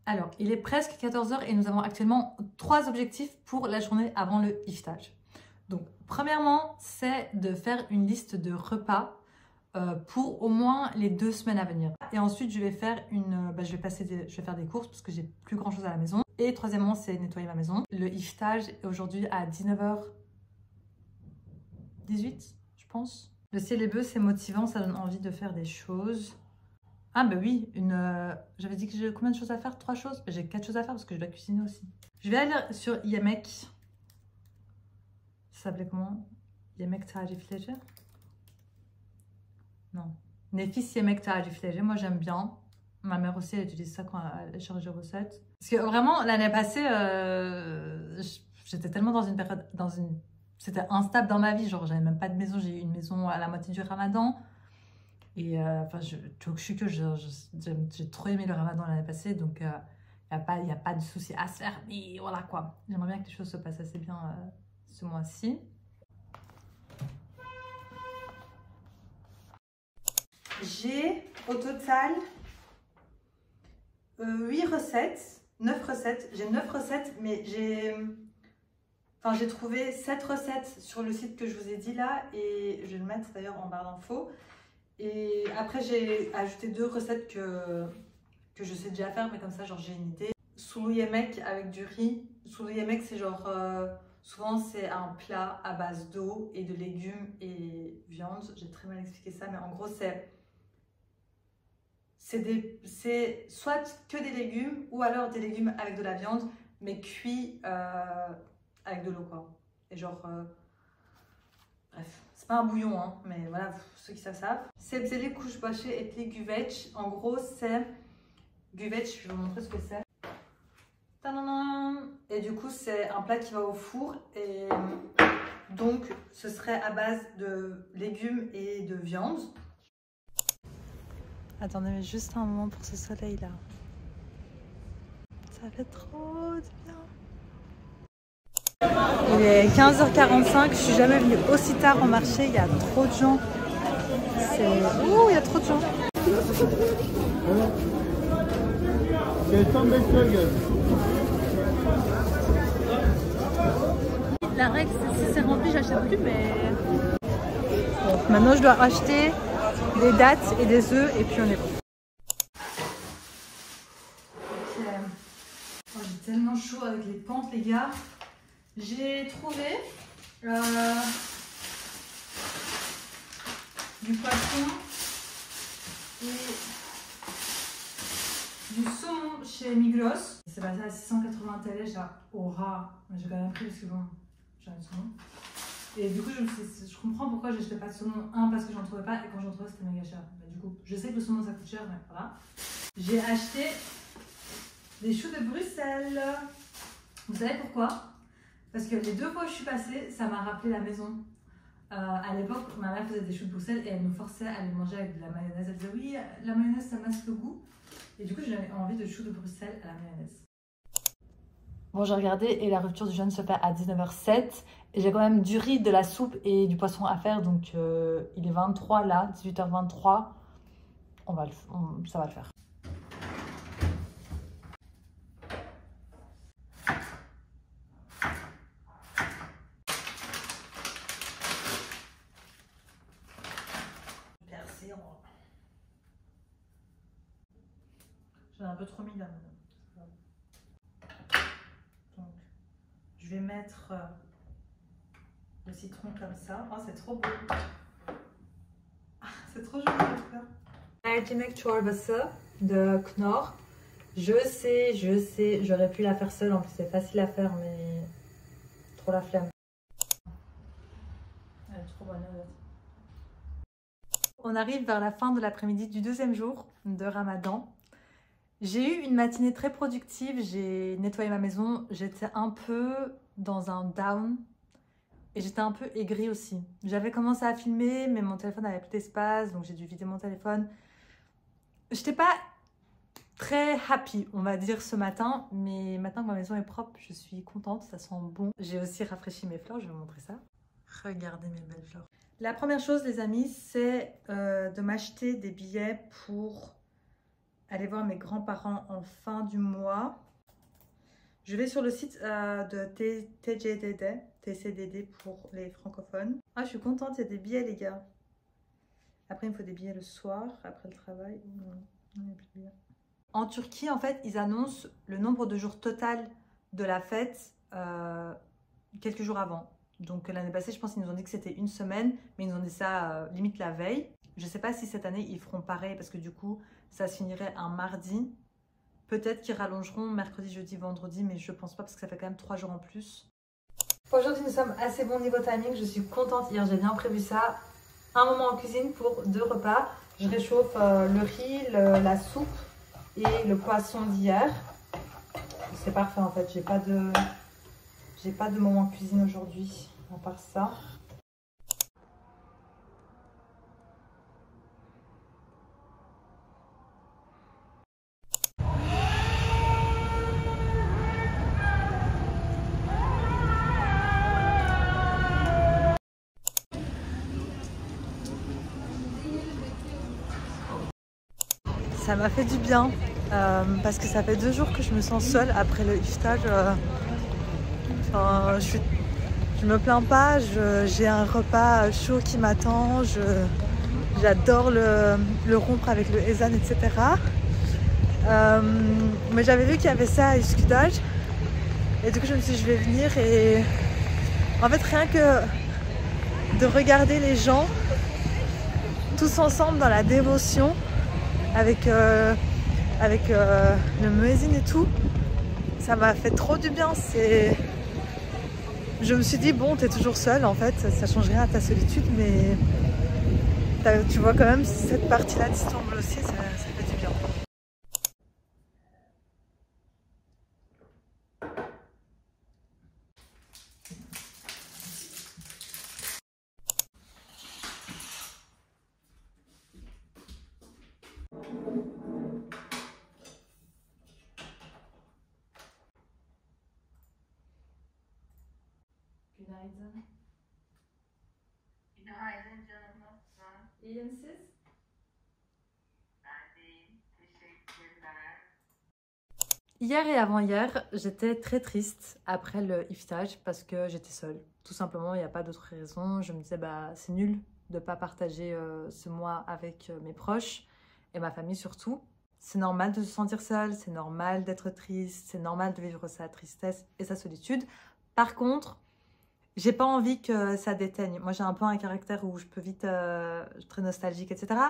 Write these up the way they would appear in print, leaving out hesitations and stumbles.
Alors, il est presque 14 h et nous avons actuellement 3 objectifs pour la journée avant le iftage. Donc, premièrement, c'est de faire une liste de repas pour au moins les 2 semaines à venir. Et ensuite, je vais faire je vais faire des courses parce que j'ai plus grand chose à la maison. Et troisièmement, c'est nettoyer ma maison. Le iftage est aujourd'hui à 19h18, je pense. Le ciel est bleu, c'est motivant, ça donne envie de faire des choses. Ah bah oui, j'avais dit que j'ai combien de choses à faire? 3 choses? J'ai 4 choses à faire parce que je dois cuisiner aussi. Je vais aller sur Yemek. Ça s'appelait comment? Yemek tarifleri? Non. Nefis Yemek tarifleri. Moi j'aime bien. Ma mère aussi elle utilise ça quand elle cherche des recettes. Parce que vraiment l'année passée, j'étais tellement dans une période, c'était instable dans ma vie. Genre j'avais même pas de maison. J'ai eu une maison à la moitié du Ramadan. Et enfin, j'ai trop aimé le Ramadan l'année passée, donc il n'y a pas de souci à se faire, mais voilà quoi. J'aimerais bien que les choses se passent assez bien ce mois-ci. J'ai au total 8 recettes, 9 recettes. J'ai 9 recettes, mais j'ai trouvé 7 recettes sur le site que je vous ai dit là, et je vais le mettre d'ailleurs en barre d'infos. Et après, j'ai ajouté 2 recettes que je sais déjà faire, mais comme ça, genre j'ai une idée. Sulu yemek avec du riz. Sulu yemek, c'est genre, souvent c'est un plat à base d'eau et de légumes et viande. J'ai très mal expliqué ça, mais en gros, c'est soit que des légumes ou alors des légumes avec de la viande, mais cuits avec de l'eau, quoi. Et genre, bref. C'est pas un bouillon, hein, mais voilà, ceux qui savent. Sebzeli kuşbaşı etli güveç. En gros, c'est güveç, je vais vous montrer ce que c'est. Et du coup, c'est un plat qui va au four. Et donc, ce serait à base de légumes et de viande. Attendez, juste un moment pour ce soleil-là. Ça fait trop du bien. Il est 15h45, je suis jamais venue aussi tard au marché, il y a trop de gens. Ouh, il y a trop de gens. La règle, si c'est rempli, j'achète plus, mais... Bon, maintenant, je dois acheter des dattes et des œufs, et puis on est bon. Ok. Oh, j'ai tellement chaud avec les pentes, les gars. J'ai trouvé du poisson et du saumon chez Migros. C'est passé à 680 TL, j'ai au ras. J'ai quand même pris parce que bon, j'ai un saumon. Et du coup, je comprends pourquoi je n'achetais pas de saumon. Un, parce que j'en trouvais pas, et quand j'en trouvais, c'était méga cher. Bah, du coup, je sais que le saumon ça coûte cher, mais voilà. J'ai acheté des choux de Bruxelles. Vous savez pourquoi? Parce que les 2 fois où je suis passée, ça m'a rappelé la maison. À l'époque, ma mère faisait des choux de Bruxelles et elle nous forçait à les manger avec de la mayonnaise. Elle disait oui, la mayonnaise ça masque le goût. Et du coup, j'avais envie de choux de Bruxelles à la mayonnaise. Bon, j'ai regardé et la rupture du jeûne se fait à 19h07. Et j'ai quand même du riz, de la soupe et du poisson à faire. Donc, il est 23 là, 18h23. Ça va le faire. J'en ai un peu trop mis là. Donc, je vais mettre le citron comme ça. Oh, c'est trop beau. Ah, c'est trop joli. Mercimek çorbası de Knorr. Je sais, j'aurais pu la faire seule. En plus, c'est facile à faire, mais trop la flemme. Elle est trop bonne. On arrive vers la fin de l'après-midi du 2e jour de Ramadan. J'ai eu une matinée très productive, j'ai nettoyé ma maison, j'étais un peu dans un down et j'étais un peu aigrie aussi. J'avais commencé à filmer mais mon téléphone n'avait plus d'espace donc j'ai dû vider mon téléphone. J'étais pas très happy on va dire ce matin, mais maintenant que ma maison est propre, je suis contente, ça sent bon. J'ai aussi rafraîchi mes fleurs, je vais vous montrer ça. Regardez mes belles fleurs. La première chose les amis, c'est de m'acheter des billets pour aller voir mes grands-parents en fin du mois. Je vais sur le site de TCDD pour les francophones. Ah, je suis contente, il y a des billets, les gars. Après, il me faut des billets le soir, après le travail. En Turquie, en fait, ils annoncent le nombre de jours total de la fête quelques jours avant. Donc l'année passée, je pense qu'ils nous ont dit que c'était une semaine, mais ils nous ont dit ça limite la veille. Je ne sais pas si cette année, ils feront pareil, parce que du coup, ça se finirait un mardi. Peut-être qu'ils rallongeront mercredi, jeudi, vendredi, mais je pense pas parce que ça fait quand même 3 jours en plus. Aujourd'hui, nous sommes assez bons niveau timing. Je suis contente. Hier, j'ai bien prévu ça. Un moment en cuisine pour 2 repas. Je réchauffe le riz, la soupe et le poisson d'hier. C'est parfait en fait. J'ai pas de moment en cuisine aujourd'hui, à part ça. Ça m'a fait du bien parce que ça fait 2 jours que je me sens seule après le iftar. Je me plains pas, j'ai un repas chaud qui m'attend, j'adore le rompre avec le ezan, etc. Mais j'avais vu qu'il y avait ça à Üsküdar et du coup je me suis dit je vais venir et en fait rien que de regarder les gens tous ensemble dans la dévotion avec le muezzin et tout, ça m'a fait trop du bien. Je me suis dit bon, t'es toujours seule en fait, ça change rien à ta solitude, mais tu vois quand même cette partie-là d'Istanbul aussi, ça fait du bien. Günaydın. Günaydın canım, nasılsın? İyiyim siz? Ben de iyiyim, teşekkürler. Hier et avant-hier, j'étais très triste après le iftar parce que j'étais seule. Tout simplement, il n'y a pas d'autre raison. Je me disais, bah, c'est nul de ne pas partager ce mois avec mes proches et ma famille surtout. C'est normal de se sentir seule, c'est normal d'être triste, c'est normal de vivre sa tristesse et sa solitude. Par contre, j'ai pas envie que ça déteigne. Moi, j'ai un peu un caractère où je peux vite être très nostalgique, etc.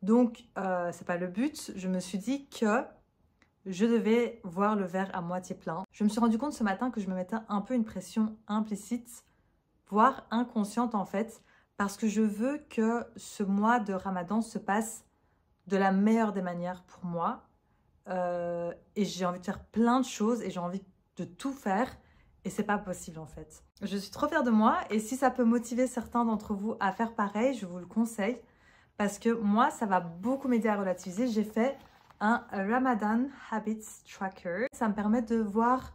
Donc, c'est pas le but. Je me suis dit que je devais voir le verre à moitié plein. Je me suis rendu compte ce matin que je me mettais un peu une pression implicite, voire inconsciente en fait, parce que je veux que ce mois de Ramadan se passe de la meilleure des manières pour moi. Et j'ai envie de faire plein de choses et j'ai envie de tout faire. Et c'est pas possible en fait. Je suis trop fière de moi et si ça peut motiver certains d'entre vous à faire pareil, je vous le conseille. Parce que moi, ça va beaucoup m'aider à relativiser. J'ai fait un Ramadan Habits Tracker. Ça me permet de voir,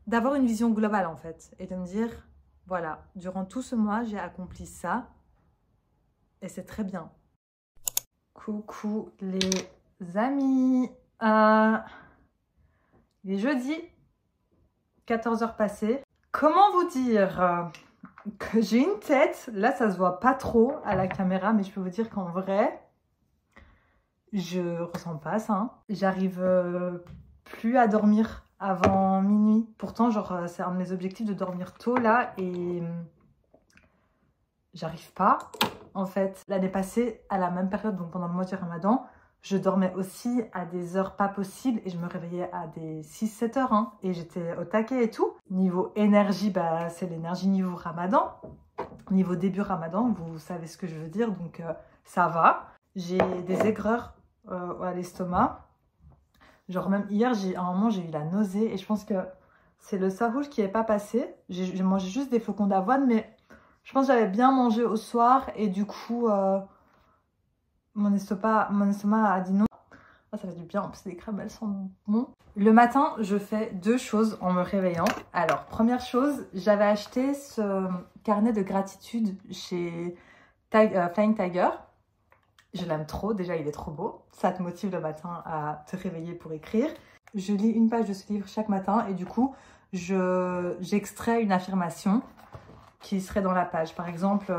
d'avoir une vision globale en fait. Et de me dire, voilà, durant tout ce mois, j'ai accompli ça. Et c'est très bien. Coucou les amis. Il est jeudi. 14h passées. Comment vous dire que j'ai une tête, là ça se voit pas trop à la caméra, mais je peux vous dire qu'en vrai, je ressens pas ça. Hein. J'arrive plus à dormir avant minuit. Pourtant, genre, c'est un de mes objectifs de dormir tôt là et j'arrive pas. En fait, l'année passée, à la même période, donc pendant le mois du Ramadan, je dormais aussi à des heures pas possibles et je me réveillais à des 6-7 heures. Hein, et j'étais au taquet et tout. Niveau énergie, bah, c'est l'énergie niveau Ramadan. Niveau début Ramadan, vous savez ce que je veux dire. Donc ça va. J'ai des aigreurs à l'estomac. Genre même hier, à un moment, j'ai eu la nausée. Et je pense que c'est le sahour qui n'est pas passé. J'ai mangé juste des flocons d'avoine. Mais je pense que j'avais bien mangé au soir. Et du coup... Mon estomac a dit non. Ah, ça fait du bien, en plus les crèmes elles sont bon. Le matin, je fais 2 choses en me réveillant. Alors, première chose, j'avais acheté ce carnet de gratitude chez Flying Tiger. Je l'aime trop, déjà il est trop beau. Ça te motive le matin à te réveiller pour écrire. Je lis une page de ce livre chaque matin et du coup, j'extrais une affirmation qui serait dans la page. Par exemple,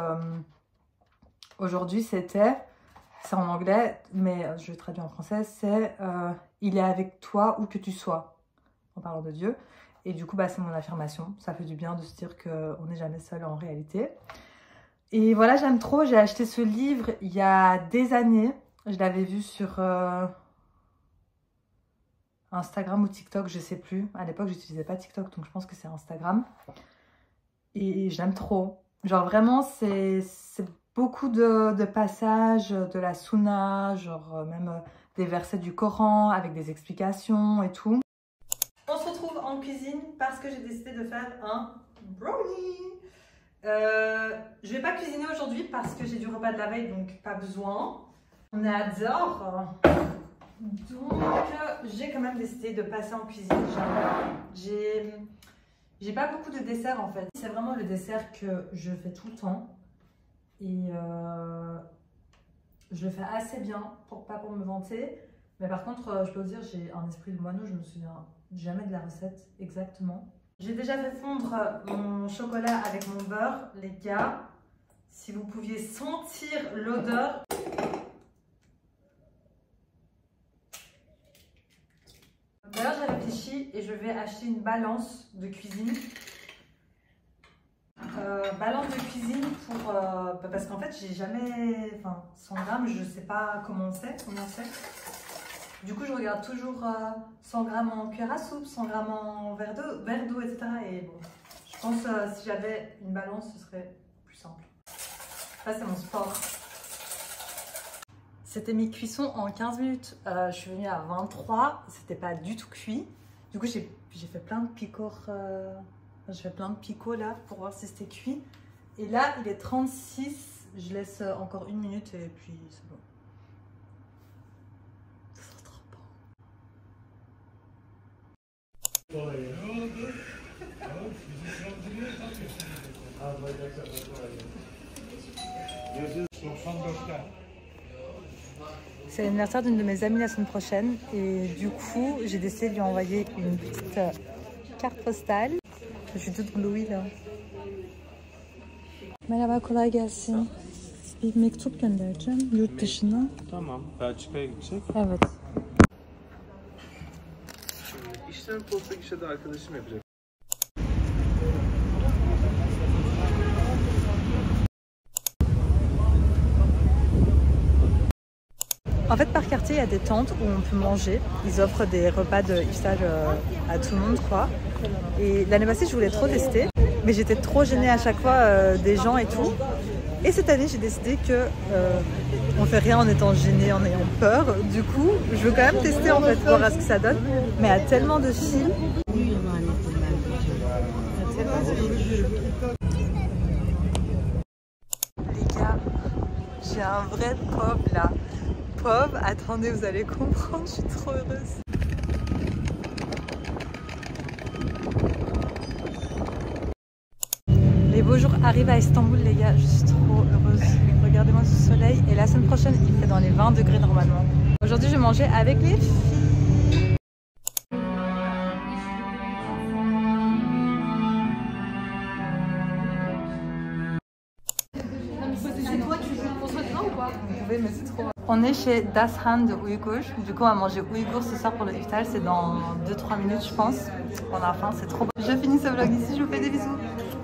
aujourd'hui c'est en anglais, mais je traduis en français, c'est il est avec toi où que tu sois, en parlant de Dieu. Et du coup, c'est mon affirmation. Ça fait du bien de se dire qu'on n'est jamais seul en réalité. Et voilà, j'aime trop. J'ai acheté ce livre il y a des années. Je l'avais vu sur Instagram ou TikTok, je sais plus. À l'époque, j'utilisais pas TikTok, donc je pense que c'est Instagram. Et j'aime trop. Genre vraiment, c'est beaucoup de passages de la Sunna, genre même des versets du Coran avec des explications et tout. On se retrouve en cuisine parce que j'ai décidé de faire un brownie. Je vais pas cuisiner aujourd'hui parce que j'ai du repas de la veille, donc pas besoin. On est à dehors. Donc j'ai quand même décidé de passer en cuisine. J'ai pas beaucoup de dessert en fait. C'est vraiment le dessert que je fais tout le temps. Et je le fais assez bien, pas pour me vanter. Mais par contre, je peux vous dire, j'ai un esprit de moineau, je me souviens jamais de la recette exactement. J'ai déjà fait fondre mon chocolat avec mon beurre, les gars. Si vous pouviez sentir l'odeur. D'ailleurs, j'ai réfléchi et je vais acheter une balance de cuisine. Balance de cuisine pour parce qu'en fait j'ai jamais 100 grammes, je sais pas comment c'est. Du coup je regarde toujours 100 grammes en cuillère à soupe, 100 grammes en verre d'eau, etc. Et bon, je pense si j'avais une balance ce serait plus simple. Ça c'est mon sport. C'était mes cuissons en 15 minutes. Je suis venue à 23, c'était pas du tout cuit. Du coup j'ai fait plein de picots. Je fais plein de picots là pour voir si c'était cuit. Et là, il est 36. Je laisse encore 1 minute et puis c'est bon. Ça sent trop bon. C'est l'anniversaire d'une de mes amies la semaine prochaine. Et du coup, j'ai décidé de lui envoyer une petite carte postale. Je suis toute gluey là. Merhaba, kolay gelsin. Bir mektup göndereceğim yurt dışına. Tamam, Belçika'ya gidecek. Evet. İşlem posta gişede arkadaşım yapacak. En fait, par quartier, il y a des tentes où on peut manger. Ils offrent des repas de iftar à tout le monde, quoi. Et l'année passée, je voulais trop tester, mais j'étais trop gênée à chaque fois des gens et tout. Et cette année, j'ai décidé que on fait rien en étant gêné, en ayant peur. Du coup, je veux quand même tester en fait, voir à ce que ça donne. Mais il y a tellement de fils. Les gars, j'ai un vrai pov là. Pov, attendez, vous allez comprendre, je suis trop heureuse. Les beaux jours arrivent à Istanbul, les gars, je suis trop heureuse. Regardez-moi ce soleil. Et la semaine prochaine, il fait dans les 20 degrés normalement. Aujourd'hui, je vais manger avec les filles. C'est toi, tu veux qu'on soit dedans ou quoi? Vous pouvez, mais c'est trop. On est chez Dashan de Uyghur. Du coup, on va manger Uyghur ce soir pour le iftar. C'est dans 2-3 minutes, je pense. On a faim, c'est trop bon. Je finis ce vlog ici. Je vous fais des bisous.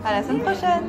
À la semaine prochaine.